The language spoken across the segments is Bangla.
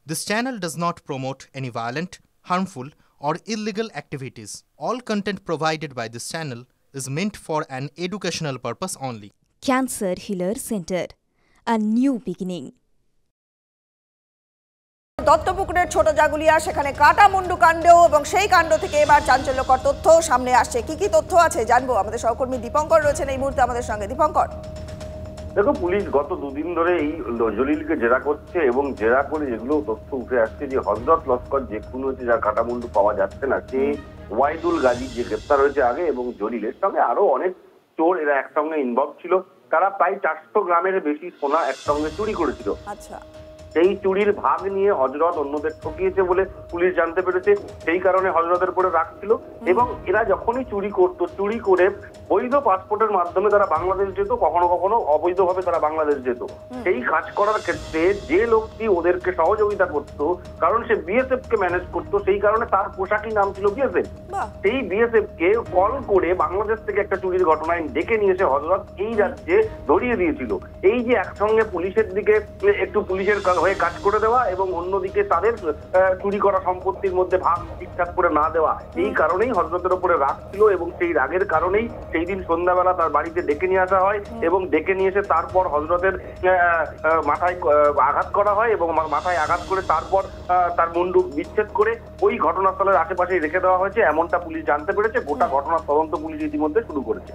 This channel does not promote any violent, harmful, or illegal activities. All content provided by this channel is meant for an educational purpose only. Cancer Healer Center, a new beginning. দত্তপুকুরের ছোট জাগুলিয়া সেখানে কাটামুন্ডু কাণ্ড এবং সেই কাণ্ড থেকে এবার চাঞ্চল্যকর তথ্য সামনে আসছে। কি তথ্য আছে জানবো, আমাদের সহকর্মী দীপঙ্কর রয়েছেন এই মুহূর্তে আমাদের সঙ্গে। দীপঙ্কর, দেখো, পুলিশ গত দুদিন ধরে এই জলিলকে জেরা করছে এবং জেরা করে যেগুলো তথ্য উঠে আসছে যে হযরত লস্কর যে খুন হয়েছে, যার কাটামুন্ডু পাওয়া যাচ্ছে না, সে ওয়াইদুল গাজী যে গ্রেপ্তার হয়েছে আগে, এবং জলিলের সঙ্গে আরো অনেক চোর এরা একসঙ্গে ইনভলভ ছিল। তারা প্রায় 400 গ্রামের বেশি সোনা একসঙ্গে চুরি করেছিল। আচ্ছা, সেই চুরির ভাগ নিয়ে হযরত অন্যদের ঠকিয়েছে বলে পুলিশ জানতে পেরেছে। সেই কারণে হযরতের উপরে রাখছিল, এবং এরা যখনই চুরি করতো, চুরি করে বৈধ পাসপোর্টের মাধ্যমে তারা বাংলাদেশ যেত, কখনো কখনো অবৈধভাবে তারা বাংলাদেশ যেত। সেই কাজ করার ক্ষেত্রে যে লোকটি ওদেরকে সহযোগিতা করত, কারণ সে বিএসএফ কে ম্যানেজ করতো, সেই কারণে তার পোশাকই নাম ছিল বিএসএফ। সেই বিএসএফ কে কল করে বাংলাদেশ থেকে একটা চুরির ঘটনায় ডেকে নিয়ে এসে হযরত এই রাজ্যে ধরিয়ে দিয়েছিল। এই যে একসঙ্গে পুলিশের দিকে একটু পুলিশের হয়ে কাজ করে দেওয়া এবং অন্যদিকে তাদের চুরি করা সম্পত্তির মধ্যে ভাগ ঠিকঠাক করে না দেওয়া, এই কারণেই হযরতের উপরে রাগ ছিল, এবং সেই রাগের কারণেই সেই দিন সন্ধ্যাবেলা তার বাড়িতে ডেকে নিয়ে আসা হয়, এবং ডেকে নিয়ে এসে তারপর হযরতের মাথায় আঘাত করা হয়, এবং মাথায় আঘাত করে তারপর তার মুন্ডু বিচ্ছেদ করে ওই ঘটনাস্থলের আশেপাশেই রেখে দেওয়া হয়েছে, এমনটা পুলিশ জানতে পেরেছে। গোটা ঘটনার তদন্ত পুলিশ ইতিমধ্যে শুরু করেছে।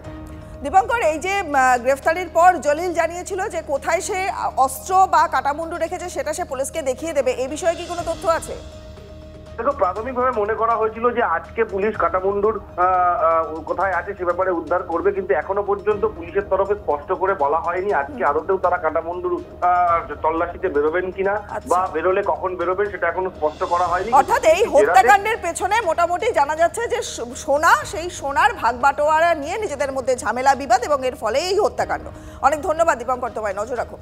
দীপঙ্কর, এই যে গ্রেফতারির পর জলিল জানিয়েছিল যে কোথায় সে অস্ত্র বা কাটামুন্ডু রেখেছে সেটা সে পুলিশকে দেখিয়ে দেবে, এই বিষয়ে কি কোনো তথ্য আছে? দেখো, প্রাথমিকভাবে মনে করা হয়েছিল যে আজকে পুলিশ কাটামুন্ডুর কোথায় আছে সে ব্যাপারে উদ্ধার করবে, কিন্তু এখনো পর্যন্ত পুলিশের তরফে স্পষ্ট করে বলা হয়নি আজকে আদতেও তারা কাটামুন্ডুর তল্লাশিতে বেরোবেন কিনা, বা বেরোলে কখন বেরোবেন সেটা এখনো স্পষ্ট করা হয়নি। অর্থাৎ এই হত্যাকাণ্ডের পেছনে মোটামুটি জানা যাচ্ছে যে সোনা, সেই সোনার ভাগ বাটোয়ারা নিয়ে নিজেদের মধ্যে ঝামেলা বিবাদ, এবং এর ফলে এই হত্যাকাণ্ড। অনেক ধন্যবাদ দীপঙ্কর, তোমায় নজর রাখো।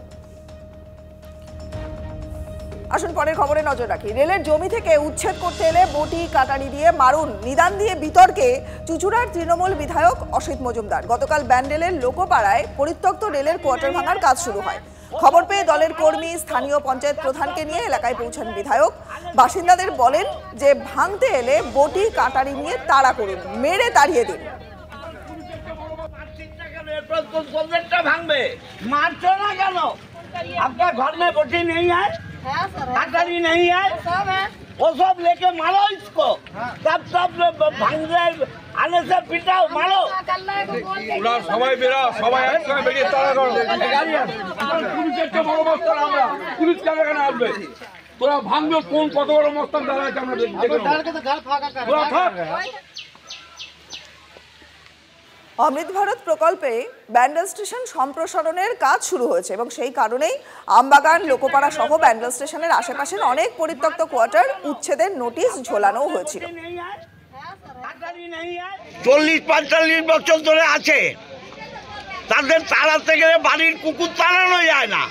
আসুন পরের খবরে নজর রাখি। রেলের জমি থেকে উচ্ছেদ করতে এলে বটি কাটারি দিয়ে মারুন, নিদান দিয়ে বিতর্কে চুঁচুড়ার তৃণমূল বিধায়ক অসিত মজুমদার। গতকাল ব্যান্ডেলের লোকপাড়ায় পরিত্যক্ত রেলের কোয়ার্টার ভাঙার কাজ শুরু হয়। খবর পেয়ে দলের কর্মী স্থানীয় পঞ্চায়েত প্রধানকে নিয়ে এলাকায় পৌঁছান বিধায়ক। বাসিন্দাদের বলেন যে ভাঙতে এলে বটি কাটারি নিয়ে তাড়া করুন, মেরে তাড়িয়ে দিন। आपका घर में बोटी नहीं है, कटारी नहीं है, वो सब लेके मारो इसको, तब सब भांगे आने से पिटाओ, मारो। সবাই বেরা, সবাই একসঙ্গে বেরিয়ে তাড়া করো। পুলিশের তো বড় মস্তান, আমরা পুলিশ কেন এখানে আসবে? তোরা ভাঙবে কোন কত বড় মস্তান দাঁড়া আছে আমরা দেখি। অমৃত ভারত প্রকল্পে ব্যান্ডেল স্টেশন সম্প্রসারণের কাজ শুরু হয়েছে, এবং সেই কারণেই আমবাগান, লোকপাড়া সহ ব্যান্ডেল স্টেশনের আশেপাশের অনেক পরিত্যক্ত কোয়ার্টার উচ্ছেদের নোটিশ ঝোলানো হয়েছিল। 40-45 বছর ধরে আছে, তাদের তাড়াতে গেলে বাড়ির কুকুর তাড়ানো যায় না,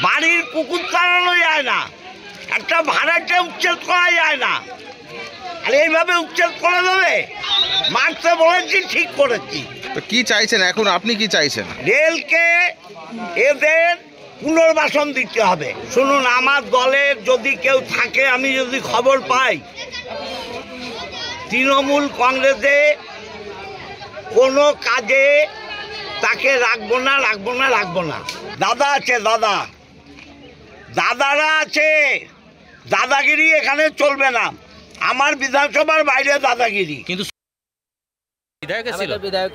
বাড়ির কুকুর তাড়ানো যায় না, একটা ভাড়াকে উচ্ছেদ করা যায় না, আর এইভাবে উচ্ছেদ করে দেবে। মারতে বলেছি, ঠিক করেছি। তো কি চাইছেন এখন, আপনি কি চাইছেন? রেলকে এদের পুনর্বাসন দিতে হবে। শুনুন, আমার দলের যদি কেউ থাকে, আমি যদি খবর পাই তৃণমূল কংগ্রেসে কোনো কাজে তাকে রাখবো না, রাখবো না, রাখবো না। দাদা আছে, দাদারা আছে, দাদাগিরি এখানে চলবে না। আমার বিধানসভার বাইরে দাদাগিরি। কিন্তু বিধায়ক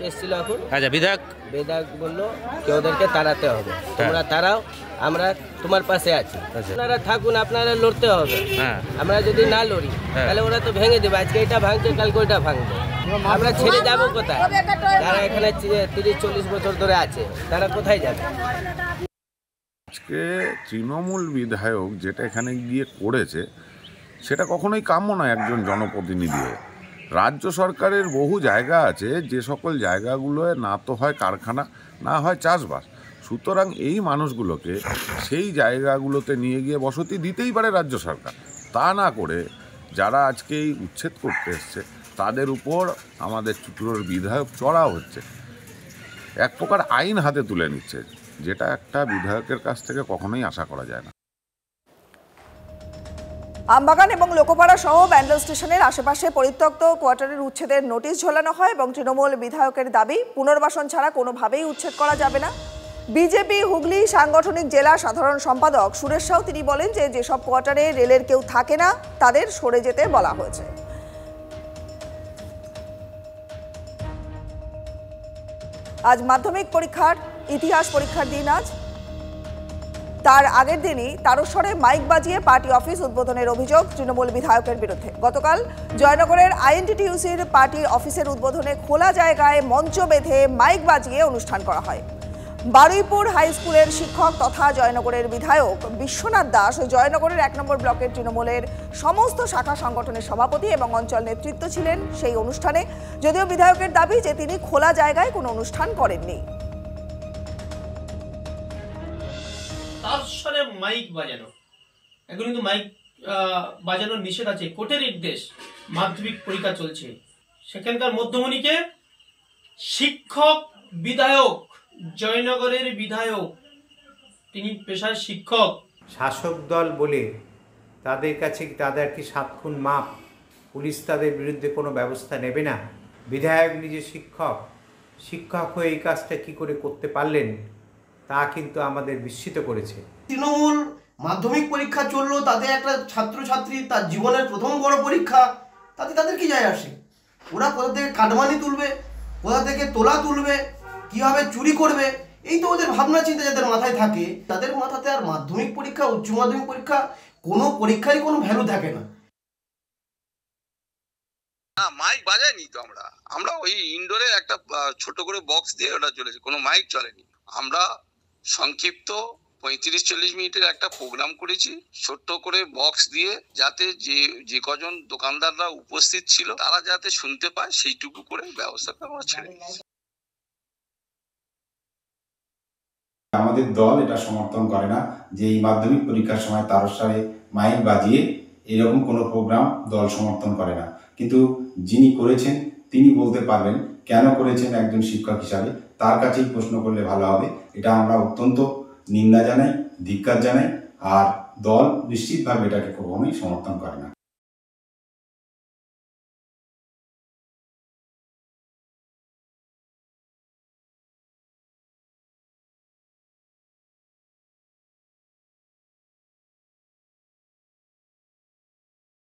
এসেছিল এখন। আচ্ছা, বিধায়ক বললো যে ওদেরকে তাড়াতে হবে, তোমরা তাড়াও, আমরা তোমার পাশে আছি, আপনারা থাকুন, আপনারা লড়তে হবে। আমরা যদি না লড়ি তাহলে ওরা তো ভেঙে দেবে। আজকে এটা ভাঙছে, কালকে ওইটা ভাঙবে, আমরা ছেড়ে যাবো কোথায়? যারা এখানে 30-40 বছর ধরে আছে তারা কোথায় যাবে? আজকে তৃণমূল বিধায়ক যেটা এখানে গিয়ে করেছে সেটা কখনোই কাম্য নয় একজন জনপ্রতিনিধি হয়ে। রাজ্য সরকারের বহু জায়গা আছে যে সকল জায়গাগুলোয় না তো হয় কারখানা, না হয় চাষবাস, সুতরাং এই মানুষগুলোকে সেই জায়গাগুলোতে নিয়ে গিয়ে বসতি দিতেই পারে রাজ্য সরকার। তা না করে যারা আজকে এই উচ্ছেদ করতে এসছে তাদের উপর আমাদের চুঁচুড়ার বিধায়ক চড়াও হচ্ছে, এক প্রকার আইন হাতে তুলে নিচ্ছে, যেটা একটা বিধায়কের কাছ থেকে কখনোই আশা করা যায় না। আমবাগান এবং লোকপাড়া সহ ব্যান্ডেল স্টেশনের আশেপাশে পরিত্যক্ত কোয়ার্টারের উচ্ছেদের নোটিশ ঝোলানো হয় এবং তৃণমূল বিধায়কের দাবি পুনর্বাসন ছাড়া কোনোভাবেই উচ্ছেদ করা যাবে না। বিজেপি হুগলি সাংগঠনিক জেলা সাধারণ সম্পাদক সুরেশ সাউ তিনি বলেন যে যেসব কোয়ার্টারে রেলের কেউ থাকে না তাদের সরে যেতে বলা হয়েছে। আজ মাধ্যমিক পরীক্ষার ইতিহাস পরীক্ষার দিন। আজ তার আগের দিনই তারস্বরে মাইক বাজিয়ে পার্টি অফিস উদ্বোধনের অভিযোগ তৃণমূল বিধায়কের বিরুদ্ধে। গতকাল জয়নগরের আইএনটিটিইউসির পার্টি অফিসের উদ্বোধনে খোলা জায়গায় মঞ্চ বেঁধে মাইক বাজিয়ে অনুষ্ঠান করা হয়। বারুইপুর হাই স্কুলের শিক্ষক তথা জয়নগরের বিধায়ক বিশ্বনাথ দাস জয়নগরের 1 নম্বর ব্লকের তৃণমূলের সমস্ত শাখা সংগঠনের সভাপতি এবং অঞ্চল নেতৃত্ব ছিলেন সেই অনুষ্ঠানে। যদিও বিধায়কের দাবি যে তিনি খোলা জায়গায় কোনো অনুষ্ঠান করেননি। তারস্বরে মাইক বাজানো, এখন কিন্তু মাইক বাজানোর নিষেধ আছে, কোর্টের নির্দেশ। মাধ্যমিক পরীক্ষা চলছে, সেখানকার মধ্যমণিকে শিক্ষক বিধায়ক, জয়নগরের বিধায়ক, তিনি পেশায় শিক্ষক। শাসক দল বলে তাদের কাছে তাদের কি 7 খুন মাপ, পুলিশ তাদের বিরুদ্ধে কোনো ব্যবস্থা নেবে না। বিধায়ক নিজে শিক্ষক হয়ে এই কাজটা কি করে করতে পারলেন তা কিন্তু আমাদের বিস্মিত করেছে। তৃণমূল মাধ্যমিক পরীক্ষা চললো, তাদের একটা ছাত্রছাত্রী তার জীবনের প্রথম বড় পরীক্ষা, তাতে তাদের কি যায় আসে? ওরা কোথা থেকে কাটমানি তুলবে, কোথা থেকে তোলা তুলবে, কীভাবে চুরি করবে, এই তো ওদের ভাবনা চিন্তা যাদের মাথায় থাকে। তাদের মাথাতে আর মাধ্যমিক পরীক্ষা, উচ্চ মাধ্যমিক পরীক্ষা, কোনো পরীক্ষারই কোনো ভ্যালু থাকে না। মাইক বাজাইনি তো আমরা ওই ইনডোরে একটা ছোট করে বক্স দিয়ে ওটা চলেছে, কোনো মাইক চলেনি। আমরা সংক্ষিপ্ত 35-40 মিনিটের একটা প্রোগ্রাম করেছি ছোট্ট করে বক্স দিয়ে, যাতে যে কজন দোকানদাররা উপস্থিত ছিল তারা যাতে শুনতে পায় সেইটুকু করে ব্যবস্থাটা আমরা ছেড়ে দিয়েছি। আমাদের দল এটা সমর্থন করে না যে এই মাধ্যমিক পরীক্ষার সময় তারস্বরে মাইক বাজিয়ে এরকম কোনো প্রোগ্রাম দল সমর্থন করে না। কিন্তু যিনি করেছেন তিনি বলতে পারবেন কেন করেছেন, একজন শিক্ষক হিসাবে তার কাছেই প্রশ্ন করলে ভালো হবে। এটা আমরা অত্যন্ত নিন্দা জানাই, ধিক্কার জানাই, আর দল নিশ্চিতভাবে এটাকে কখনোই সমর্থন করে না।